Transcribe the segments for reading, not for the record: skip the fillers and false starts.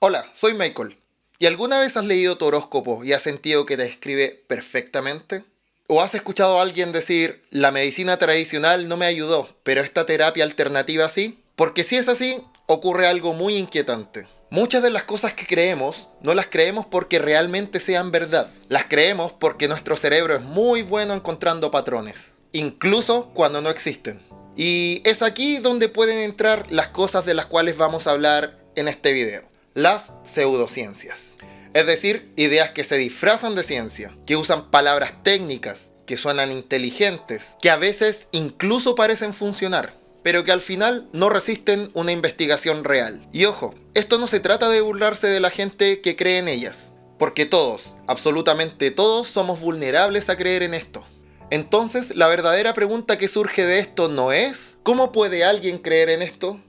Hola, soy Michael. ¿Y alguna vez has leído tu horóscopo y has sentido que te describe perfectamente? ¿O has escuchado a alguien decir, la medicina tradicional no me ayudó, pero esta terapia alternativa sí? Porque si es así, ocurre algo muy inquietante. Muchas de las cosas que creemos, no las creemos porque realmente sean verdad. Las creemos porque nuestro cerebro es muy bueno encontrando patrones, incluso cuando no existen. Y es aquí donde pueden entrar las cosas de las cuales vamos a hablar en este video. Las pseudociencias. Es decir, ideas que se disfrazan de ciencia, que usan palabras técnicas, que suenan inteligentes, que a veces incluso parecen funcionar, pero que al final no resisten una investigación real. Y ojo, esto no se trata de burlarse de la gente que cree en ellas, porque todos, absolutamente todos, somos vulnerables a creer en esto. Entonces, la verdadera pregunta que surge de esto no es ¿cómo puede alguien creer en esto?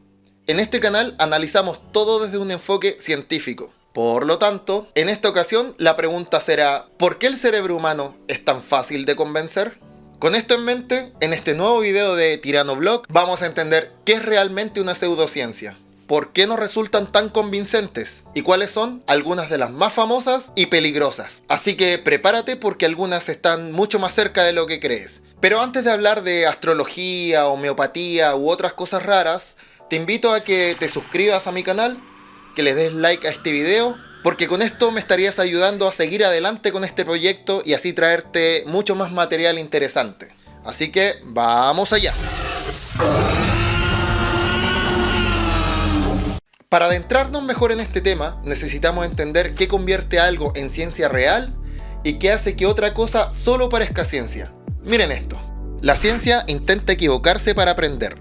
En este canal analizamos todo desde un enfoque científico. Por lo tanto, en esta ocasión la pregunta será ¿por qué el cerebro humano es tan fácil de convencer? Con esto en mente, en este nuevo video de Tirano Blog vamos a entender qué es realmente una pseudociencia, por qué nos resultan tan convincentes y cuáles son algunas de las más famosas y peligrosas. Así que prepárate porque algunas están mucho más cerca de lo que crees. Pero antes de hablar de astrología, homeopatía u otras cosas raras, te invito a que te suscribas a mi canal, que le des like a este video, porque con esto me estarías ayudando a seguir adelante con este proyecto y así traerte mucho más material interesante. Así que vamos allá. Para adentrarnos mejor en este tema, necesitamos entender qué convierte algo en ciencia real y qué hace que otra cosa solo parezca ciencia. Miren esto. La ciencia intenta equivocarse para aprender.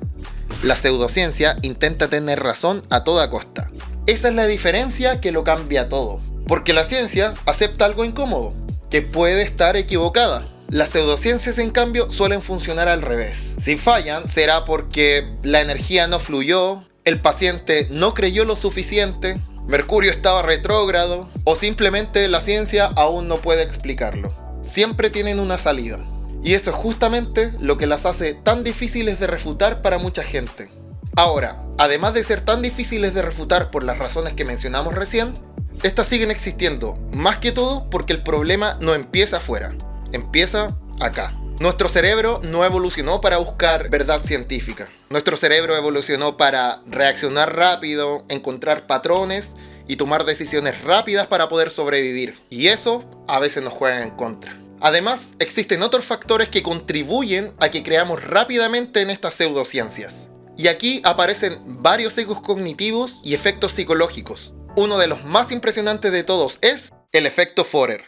La pseudociencia intenta tener razón a toda costa. Esa es la diferencia que lo cambia todo. Porque la ciencia acepta algo incómodo, que puede estar equivocada. Las pseudociencias, en cambio, suelen funcionar al revés. Si fallan, será porque la energía no fluyó, el paciente no creyó lo suficiente, Mercurio estaba retrógrado, o simplemente la ciencia aún no puede explicarlo. Siempre tienen una salida. Y eso es justamente lo que las hace tan difíciles de refutar para mucha gente. Ahora, además de ser tan difíciles de refutar por las razones que mencionamos recién, estas siguen existiendo, más que todo porque el problema no empieza afuera, empieza acá. Nuestro cerebro no evolucionó para buscar verdad científica. Nuestro cerebro evolucionó para reaccionar rápido, encontrar patrones y tomar decisiones rápidas para poder sobrevivir. Y eso a veces nos juega en contra. Además, existen otros factores que contribuyen a que creamos rápidamente en estas pseudociencias. Y aquí aparecen varios sesgos cognitivos y efectos psicológicos. Uno de los más impresionantes de todos es el efecto Forer.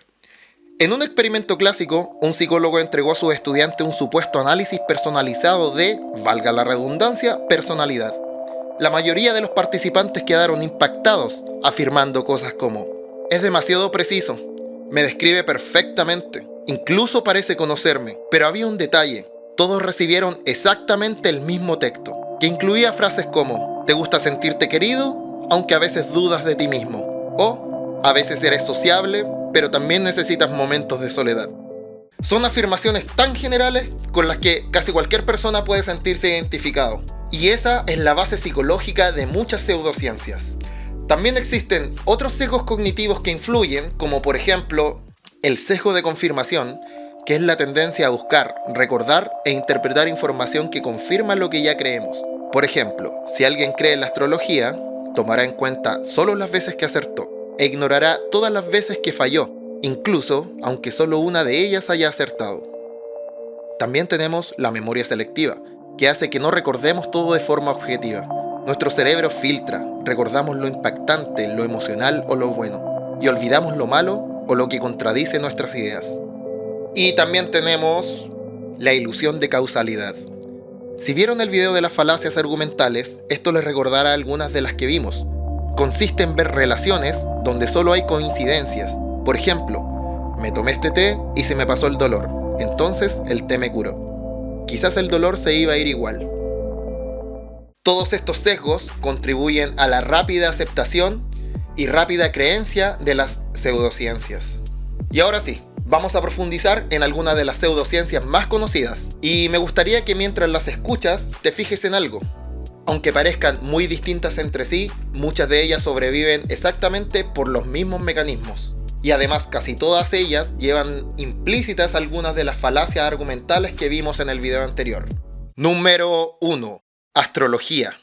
En un experimento clásico, un psicólogo entregó a sus estudiantes un supuesto análisis personalizado de, valga la redundancia, personalidad. La mayoría de los participantes quedaron impactados, afirmando cosas como: es demasiado preciso, me describe perfectamente, incluso parece conocerme. Pero había un detalle: todos recibieron exactamente el mismo texto, que incluía frases como: ¿te gusta sentirte querido, aunque a veces dudas de ti mismo? O a veces eres sociable, pero también necesitas momentos de soledad. Son afirmaciones tan generales con las que casi cualquier persona puede sentirse identificado. Y esa es la base psicológica de muchas pseudociencias. También existen otros sesgos cognitivos que influyen, como por ejemplo el sesgo de confirmación, que es la tendencia a buscar, recordar e interpretar información que confirma lo que ya creemos. Por ejemplo, si alguien cree en la astrología, tomará en cuenta solo las veces que acertó e ignorará todas las veces que falló, incluso aunque solo una de ellas haya acertado. También tenemos la memoria selectiva, que hace que no recordemos todo de forma objetiva. Nuestro cerebro filtra, recordamos lo impactante, lo emocional o lo bueno, y olvidamos lo malo o lo que contradice nuestras ideas. Y también tenemos la ilusión de causalidad. Si vieron el video de las falacias argumentales, esto les recordará algunas de las que vimos. Consiste en ver relaciones donde solo hay coincidencias. Por ejemplo, me tomé este té y se me pasó el dolor, entonces el té me curó. Quizás el dolor se iba a ir igual. Todos estos sesgos contribuyen a la rápida aceptación y rápida creencia de las pseudociencias. Y ahora sí, vamos a profundizar en algunas de las pseudociencias más conocidas. Y me gustaría que mientras las escuchas te fijes en algo. Aunque parezcan muy distintas entre sí, muchas de ellas sobreviven exactamente por los mismos mecanismos. Y además casi todas ellas llevan implícitas algunas de las falacias argumentales que vimos en el video anterior. Número 1. Astrología.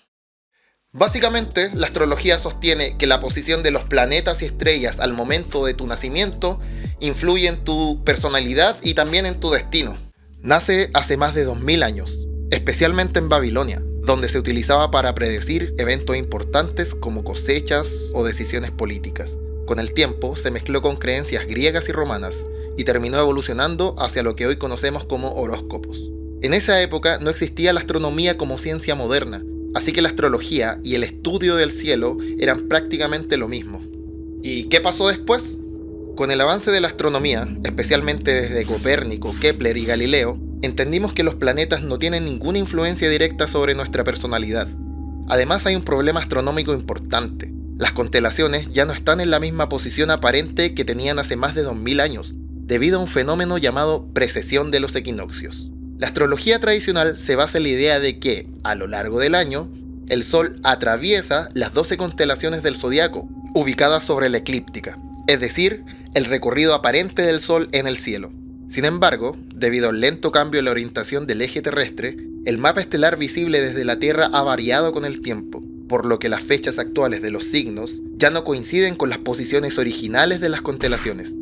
Básicamente, la astrología sostiene que la posición de los planetas y estrellas al momento de tu nacimiento influye en tu personalidad y también en tu destino. Nace hace más de 2000 años, especialmente en Babilonia, donde se utilizaba para predecir eventos importantes como cosechas o decisiones políticas. Con el tiempo se mezcló con creencias griegas y romanas y terminó evolucionando hacia lo que hoy conocemos como horóscopos. En esa época no existía la astronomía como ciencia moderna, así que la astrología y el estudio del cielo eran prácticamente lo mismo. ¿Y qué pasó después? Con el avance de la astronomía, especialmente desde Copérnico, Kepler y Galileo, entendimos que los planetas no tienen ninguna influencia directa sobre nuestra personalidad. Además hay un problema astronómico importante. Las constelaciones ya no están en la misma posición aparente que tenían hace más de 2000 años, debido a un fenómeno llamado precesión de los equinoccios. La astrología tradicional se basa en la idea de que, a lo largo del año, el Sol atraviesa las 12 constelaciones del zodiaco, ubicadas sobre la eclíptica, es decir, el recorrido aparente del Sol en el cielo. Sin embargo, debido al lento cambio en la orientación del eje terrestre, el mapa estelar visible desde la Tierra ha variado con el tiempo, por lo que las fechas actuales de los signos ya no coinciden con las posiciones originales de las constelaciones.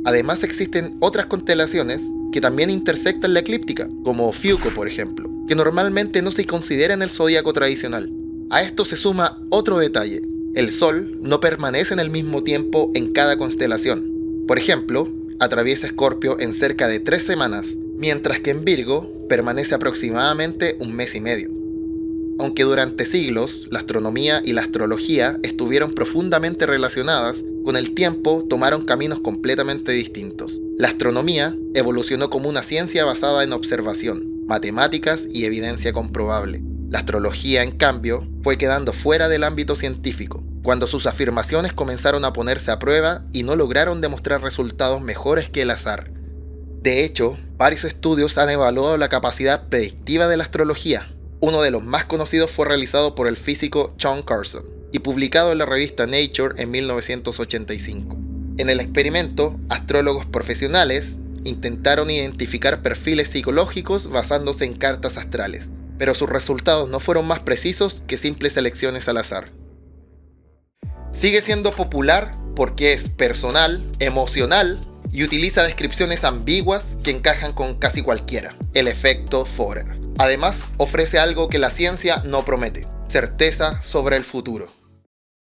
Además existen otras constelaciones que también intersectan la eclíptica, como Fiuco por ejemplo, que normalmente no se considera en el zodíaco tradicional. A esto se suma otro detalle: el Sol no permanece en el mismo tiempo en cada constelación. Por ejemplo, atraviesa Escorpio en cerca de 3 semanas, mientras que en Virgo permanece aproximadamente un mes y medio. Aunque durante siglos la astronomía y la astrología estuvieron profundamente relacionadas, con el tiempo tomaron caminos completamente distintos. La astronomía evolucionó como una ciencia basada en observación, matemáticas y evidencia comprobable. La astrología, en cambio, fue quedando fuera del ámbito científico, cuando sus afirmaciones comenzaron a ponerse a prueba y no lograron demostrar resultados mejores que el azar. De hecho, varios estudios han evaluado la capacidad predictiva de la astrología. Uno de los más conocidos fue realizado por el físico John Carson y publicado en la revista Nature en 1985. En el experimento, astrólogos profesionales intentaron identificar perfiles psicológicos basándose en cartas astrales, pero sus resultados no fueron más precisos que simples elecciones al azar. Sigue siendo popular porque es personal, emocional y utiliza descripciones ambiguas que encajan con casi cualquiera: el efecto Forer. Además, ofrece algo que la ciencia no promete: certeza sobre el futuro.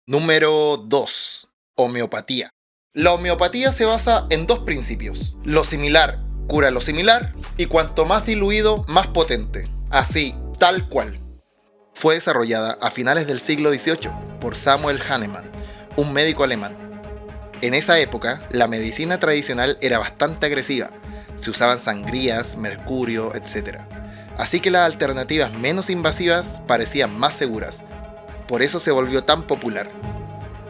Número 2. Homeopatía. La homeopatía se basa en 2 principios: lo similar cura lo similar y cuanto más diluido, más potente. Así, tal cual. Fue desarrollada a finales del siglo XVIII por Samuel Hahnemann, un médico alemán. En esa época, la medicina tradicional era bastante agresiva. Se usaban sangrías, mercurio, etc. Así que las alternativas menos invasivas parecían más seguras. Por eso se volvió tan popular.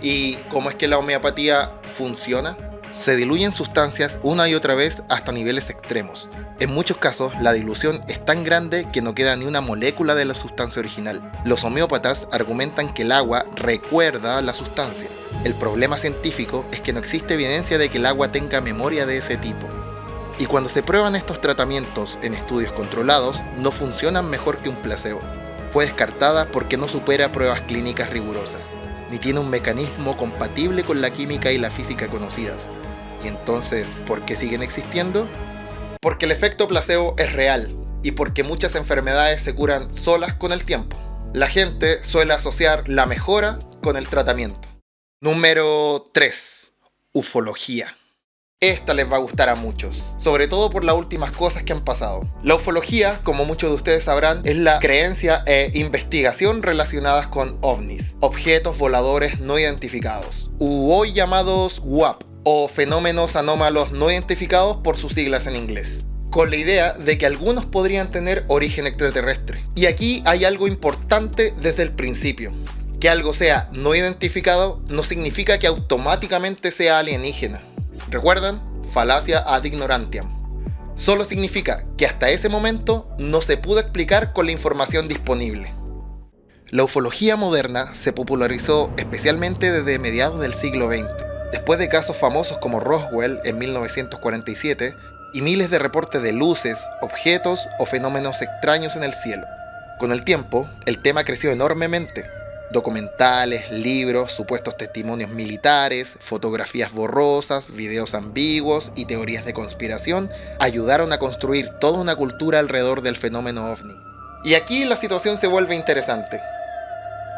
¿Y cómo es que la homeopatía funciona? Se diluyen sustancias una y otra vez hasta niveles extremos. En muchos casos, la dilución es tan grande que no queda ni una molécula de la sustancia original. Los homeópatas argumentan que el agua recuerda la sustancia. El problema científico es que no existe evidencia de que el agua tenga memoria de ese tipo. Y cuando se prueban estos tratamientos en estudios controlados, no funcionan mejor que un placebo. Fue descartada porque no supera pruebas clínicas rigurosas, ni tiene un mecanismo compatible con la química y la física conocidas. ¿Y entonces por qué siguen existiendo? Porque el efecto placebo es real y porque muchas enfermedades se curan solas con el tiempo. La gente suele asociar la mejora con el tratamiento. Número 3. Ufología. Esta les va a gustar a muchos, sobre todo por las últimas cosas que han pasado. La ufología, como muchos de ustedes sabrán, es la creencia e investigación relacionadas con ovnis, objetos voladores no identificados, u hoy llamados UAP, o fenómenos anómalos no identificados por sus siglas en inglés, con la idea de que algunos podrían tener origen extraterrestre. Y aquí hay algo importante desde el principio: que algo sea no identificado no significa que automáticamente sea alienígena. ¿Recuerdan? Falacia ad ignorantiam. Solo significa que hasta ese momento no se pudo explicar con la información disponible. La ufología moderna se popularizó especialmente desde mediados del siglo XX, después de casos famosos como Roswell en 1947 y miles de reportes de luces, objetos o fenómenos extraños en el cielo. Con el tiempo, el tema creció enormemente. Documentales, libros, supuestos testimonios militares, fotografías borrosas, videos ambiguos y teorías de conspiración ayudaron a construir toda una cultura alrededor del fenómeno ovni. Y aquí la situación se vuelve interesante,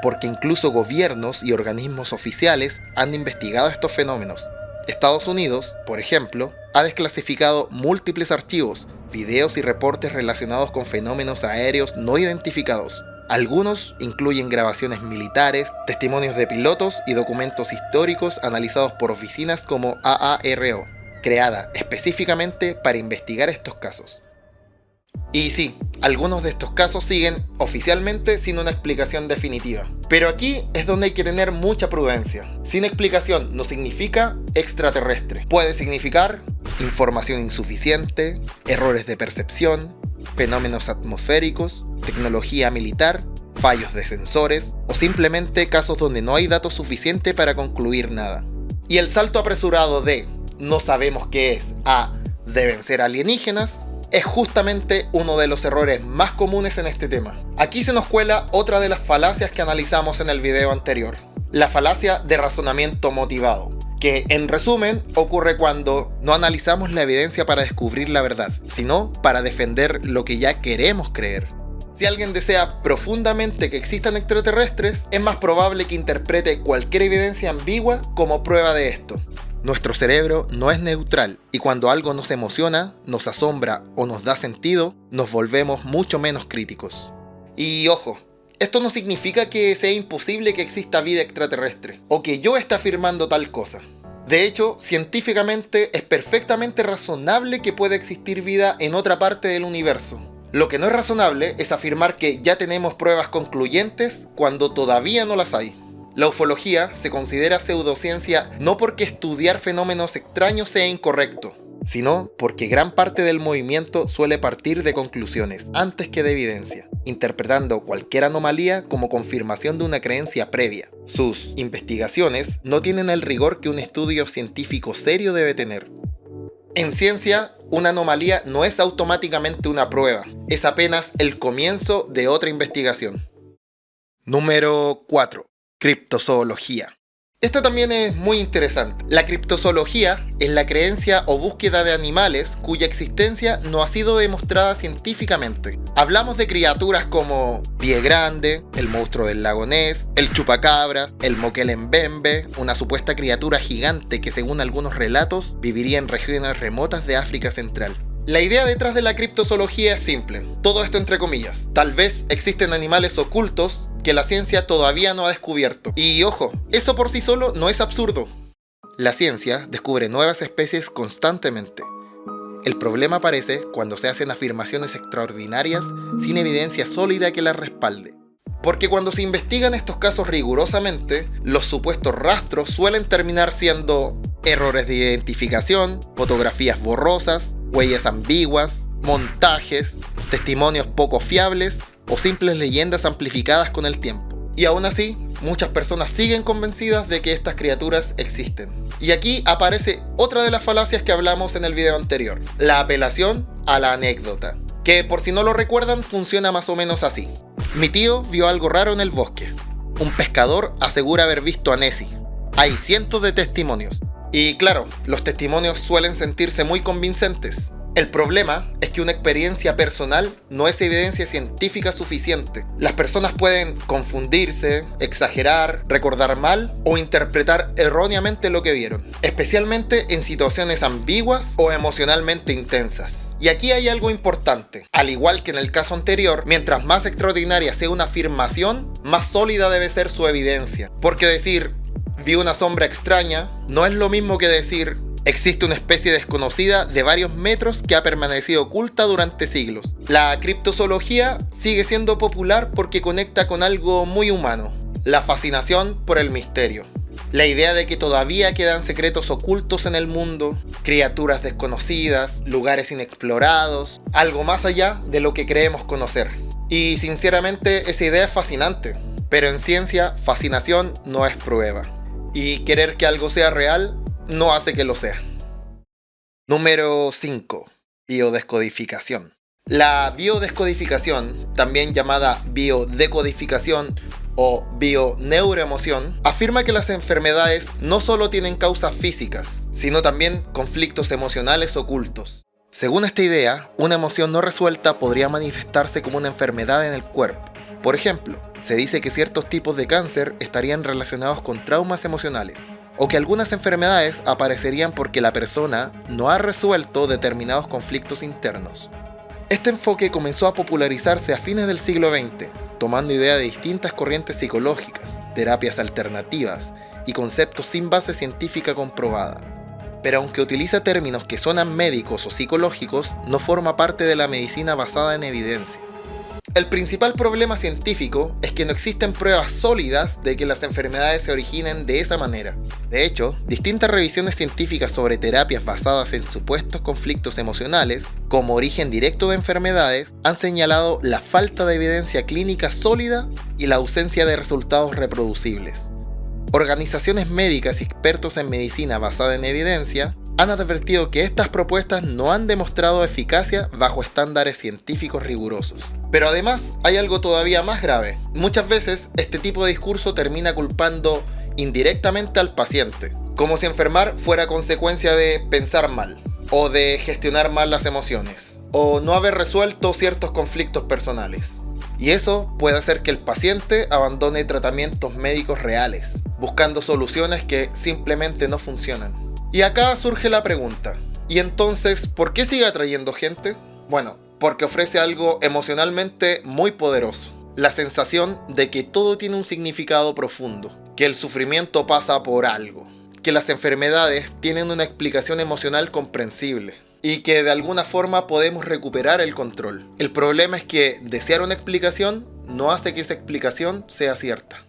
porque incluso gobiernos y organismos oficiales han investigado estos fenómenos. Estados Unidos, por ejemplo, ha desclasificado múltiples archivos, videos y reportes relacionados con fenómenos aéreos no identificados. Algunos incluyen grabaciones militares, testimonios de pilotos y documentos históricos analizados por oficinas como AARO, creada específicamente para investigar estos casos. Y sí, algunos de estos casos siguen oficialmente sin una explicación definitiva. Pero aquí es donde hay que tener mucha prudencia. Sin explicación no significa extraterrestre. Puede significar información insuficiente, errores de percepción, fenómenos atmosféricos, tecnología militar, fallos de sensores o simplemente casos donde no hay datos suficientes para concluir nada. Y el salto apresurado de no sabemos qué es a deben ser alienígenas es justamente uno de los errores más comunes en este tema. Aquí se nos cuela otra de las falacias que analizamos en el video anterior, la falacia de razonamiento motivado, que en resumen ocurre cuando no analizamos la evidencia para descubrir la verdad, sino para defender lo que ya queremos creer. Si alguien desea profundamente que existan extraterrestres, es más probable que interprete cualquier evidencia ambigua como prueba de esto. Nuestro cerebro no es neutral y cuando algo nos emociona, nos asombra o nos da sentido, nos volvemos mucho menos críticos. Y ojo, esto no significa que sea imposible que exista vida extraterrestre o que yo esté afirmando tal cosa. De hecho, científicamente es perfectamente razonable que pueda existir vida en otra parte del universo. Lo que no es razonable es afirmar que ya tenemos pruebas concluyentes cuando todavía no las hay. La ufología se considera pseudociencia no porque estudiar fenómenos extraños sea incorrecto, sino porque gran parte del movimiento suele partir de conclusiones antes que de evidencia, interpretando cualquier anomalía como confirmación de una creencia previa. Sus investigaciones no tienen el rigor que un estudio científico serio debe tener. En ciencia, una anomalía no es automáticamente una prueba, es apenas el comienzo de otra investigación. Número 4. Criptozoología. Esta también es muy interesante. La criptozoología es la creencia o búsqueda de animales cuya existencia no ha sido demostrada científicamente. Hablamos de criaturas como Pie Grande, el monstruo del lago Ness, el chupacabras, el Mokelembembe, una supuesta criatura gigante que según algunos relatos viviría en regiones remotas de África Central. La idea detrás de la criptozoología es simple, todo esto entre comillas. Tal vez existen animales ocultos que la ciencia todavía no ha descubierto. Y ojo, eso por sí solo no es absurdo. La ciencia descubre nuevas especies constantemente. El problema aparece cuando se hacen afirmaciones extraordinarias sin evidencia sólida que las respalde. Porque cuando se investigan estos casos rigurosamente, los supuestos rastros suelen terminar siendo errores de identificación, fotografías borrosas, huellas ambiguas, montajes, testimonios poco fiables o simples leyendas amplificadas con el tiempo. Y aún así, muchas personas siguen convencidas de que estas criaturas existen. Y aquí aparece otra de las falacias que hablamos en el video anterior, la apelación a la anécdota, que por si no lo recuerdan funciona más o menos así. Mi tío vio algo raro en el bosque. Un pescador asegura haber visto a Nessie. Hay cientos de testimonios. Y claro, los testimonios suelen sentirse muy convincentes. El problema es que una experiencia personal no es evidencia científica suficiente. Las personas pueden confundirse, exagerar, recordar mal o interpretar erróneamente lo que vieron, especialmente en situaciones ambiguas o emocionalmente intensas. Y aquí hay algo importante. Al igual que en el caso anterior, mientras más extraordinaria sea una afirmación, más sólida debe ser su evidencia. Porque decir vi una sombra extraña no es lo mismo que decir existe una especie desconocida de varios metros que ha permanecido oculta durante siglos. La criptozoología sigue siendo popular porque conecta con algo muy humano, la fascinación por el misterio. La idea de que todavía quedan secretos ocultos en el mundo, criaturas desconocidas, lugares inexplorados, algo más allá de lo que creemos conocer. Y sinceramente esa idea es fascinante. Pero en ciencia, fascinación no es prueba. Y querer que algo sea real no hace que lo sea. Número 5. Biodescodificación. La biodescodificación, también llamada biodecodificación o bioneuroemoción, afirma que las enfermedades no solo tienen causas físicas, sino también conflictos emocionales ocultos. Según esta idea, una emoción no resuelta podría manifestarse como una enfermedad en el cuerpo. Por ejemplo, se dice que ciertos tipos de cáncer estarían relacionados con traumas emocionales, o que algunas enfermedades aparecerían porque la persona no ha resuelto determinados conflictos internos. Este enfoque comenzó a popularizarse a fines del siglo XX, tomando idea de distintas corrientes psicológicas, terapias alternativas y conceptos sin base científica comprobada. Pero aunque utiliza términos que suenan médicos o psicológicos, no forma parte de la medicina basada en evidencia. El principal problema científico es que no existen pruebas sólidas de que las enfermedades se originen de esa manera. De hecho, distintas revisiones científicas sobre terapias basadas en supuestos conflictos emocionales, como origen directo de enfermedades, han señalado la falta de evidencia clínica sólida y la ausencia de resultados reproducibles. Organizaciones médicas y expertos en medicina basada en evidencia han advertido que estas propuestas no han demostrado eficacia bajo estándares científicos rigurosos. Pero además hay algo todavía más grave. Muchas veces este tipo de discurso termina culpando indirectamente al paciente, como si enfermar fuera consecuencia de pensar mal, o de gestionar mal las emociones, o no haber resuelto ciertos conflictos personales. Y eso puede hacer que el paciente abandone tratamientos médicos reales, buscando soluciones que simplemente no funcionan. Y acá surge la pregunta, ¿y entonces por qué sigue atrayendo gente? Bueno, porque ofrece algo emocionalmente muy poderoso. La sensación de que todo tiene un significado profundo, que el sufrimiento pasa por algo, que las enfermedades tienen una explicación emocional comprensible y que de alguna forma podemos recuperar el control. El problema es que desear una explicación no hace que esa explicación sea cierta.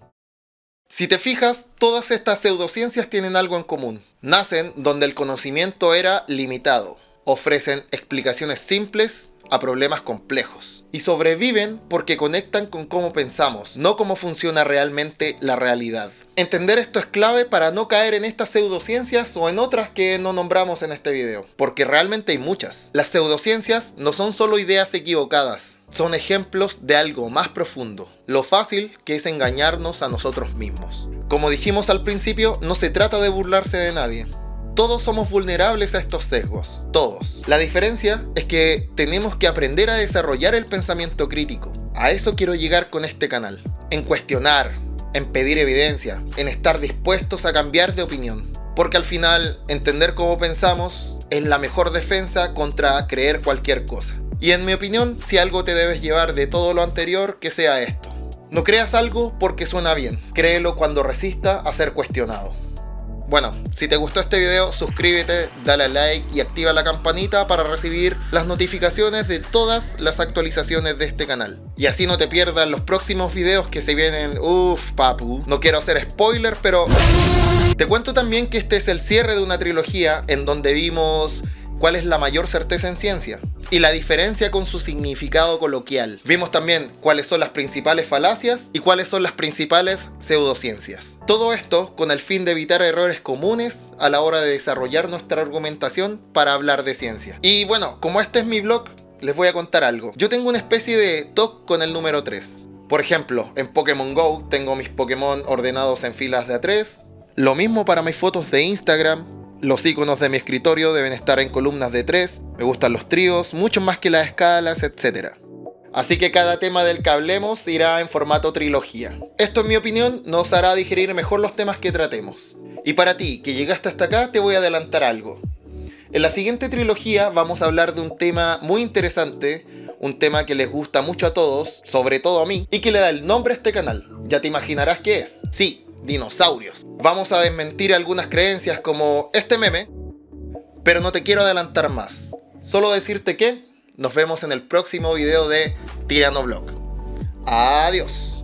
Si te fijas, todas estas pseudociencias tienen algo en común. Nacen donde el conocimiento era limitado. Ofrecen explicaciones simples a problemas complejos. Y sobreviven porque conectan con cómo pensamos, no cómo funciona realmente la realidad. Entender esto es clave para no caer en estas pseudociencias o en otras que no nombramos en este video, porque realmente hay muchas. Las pseudociencias no son solo ideas equivocadas, son ejemplos de algo más profundo, lo fácil que es engañarnos a nosotros mismos. Como dijimos al principio, no se trata de burlarse de nadie. Todos somos vulnerables a estos sesgos, todos. La diferencia es que tenemos que aprender a desarrollar el pensamiento crítico. A eso quiero llegar con este canal. En cuestionar, en pedir evidencia, en estar dispuestos a cambiar de opinión. Porque al final, entender cómo pensamos es la mejor defensa contra creer cualquier cosa. Y en mi opinión, si algo te debes llevar de todo lo anterior, que sea esto. No creas algo porque suena bien. Créelo cuando resista a ser cuestionado. Bueno, si te gustó este video, suscríbete, dale a like y activa la campanita para recibir las notificaciones de todas las actualizaciones de este canal. Y así no te pierdas los próximos videos que se vienen. Papu. No quiero hacer spoiler, pero te cuento también que este es el cierre de una trilogía en donde vimos cuál es la mayor certeza en ciencia y la diferencia con su significado coloquial. Vimos también cuáles son las principales falacias y cuáles son las principales pseudociencias. Todo esto con el fin de evitar errores comunes a la hora de desarrollar nuestra argumentación para hablar de ciencia. Y bueno, como este es mi blog, les voy a contar algo. Yo tengo una especie de TOC con el número 3. Por ejemplo, en Pokémon GO tengo mis Pokémon ordenados en filas de A3. Lo mismo para mis fotos de Instagram. Los iconos de mi escritorio deben estar en columnas de 3, me gustan los tríos, mucho más que las escalas, etc. Así que cada tema del que hablemos irá en formato trilogía. Esto, en mi opinión, nos hará digerir mejor los temas que tratemos. Y para ti, que llegaste hasta acá, te voy a adelantar algo. En la siguiente trilogía vamos a hablar de un tema muy interesante, un tema que les gusta mucho a todos, sobre todo a mí, y que le da el nombre a este canal. Ya te imaginarás qué es. Sí, dinosaurios. Vamos a desmentir algunas creencias como este meme, pero no te quiero adelantar más. Solo decirte que nos vemos en el próximo video de Tiranoblog. Adiós.